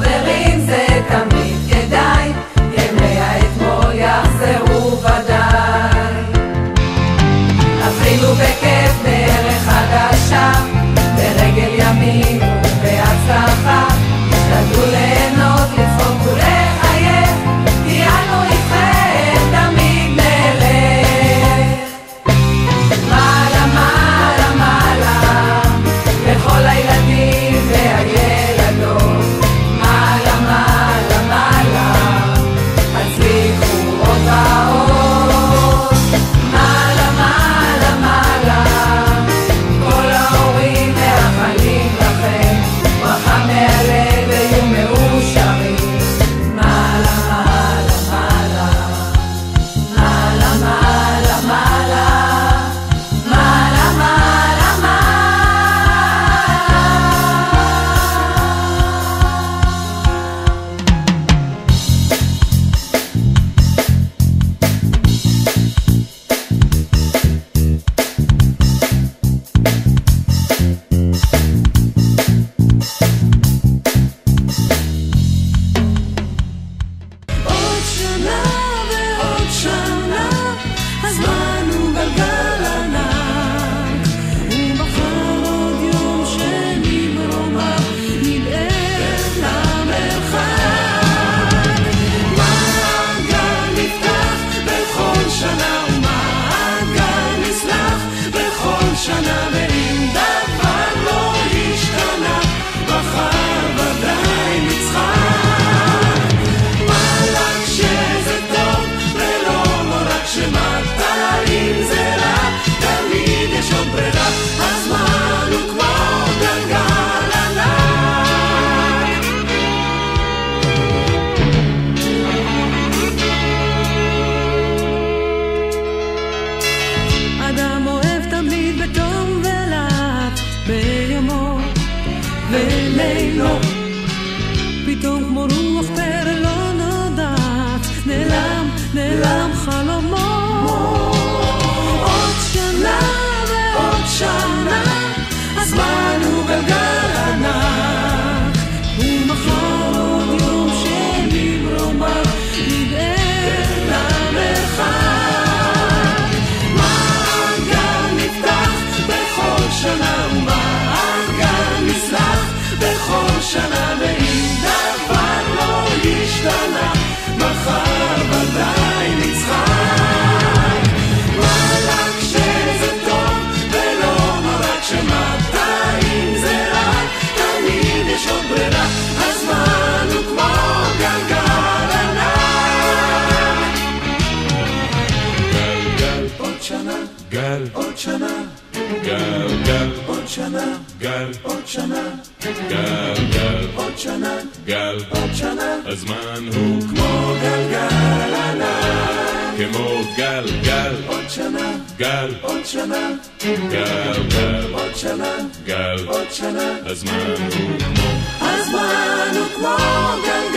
חברים זה תמיד כדאי, ימי האתמול יחזרו ודאי. אפילו בכיף דרך חדשה, ברגל ימין ובהצלחה, תשתדלו ליהנות, לצחוק ולחייך, כי אנו איתכם תמיד נלך. מעלה מעלה מעלה לכל הילדים והילדות, מעלה מעלה מעלה הצליחו עוד ועוד. מעלה מעלה מעלה כל ההורים מאחלים לכם ברכה מהלב ויהיו מאושרים. מעלה מעלה מעלה מעלה מעלה מעלה מעלה מעלה מעלה. עוד שנה ועוד שנה, הזמן הוא גלגל ענק, ומחר עוד יום שנמרומר, נדאף למרחק. מעגל נפתח בכל שנה, ומעגל נסלח בכל שנה, ואם דבר לא השתנה, מחר ודאי נצחק. וואלק שזה טוב ולא נורא, כשמאתיים זה רע, תמיד יש עוד ברירה, הזמן הוא כמו גלגל ענק. אדם אוהב תמיד בתום ולאט, ביומו ולילות, פתאום כמו רוח פרא לא נודעת, נעלם, נעלם חלומו. עוד שנה ועוד שנה, הזמן הוא גלגל ענק, ומחר עוד יום שנמרומר, נדאף למרחק. מעגל נפתח בכל שנה, ומעגל נסלח בכל שנה, ואם דבר לא השתנה, מחר ודאי נצחק. וואלק שזה טוב ולא נורא, כשמאתיים זה רע, תמיד יש עוד ברירה, הזמן הוא כמו גלגל ענק. גל עוד שנה, גל עוד שנה, גל גל עוד שנה, גל עוד שנה, גל גל עוד שנה, גל עוד שנה, הזמן הוא כמו גלגל ענק. כמו גל גל עוד שנה, גל עוד שנה, גל גל עוד שנה, גל עוד שנה, הזמן הוא כמו הזמן הוא כמו גלגל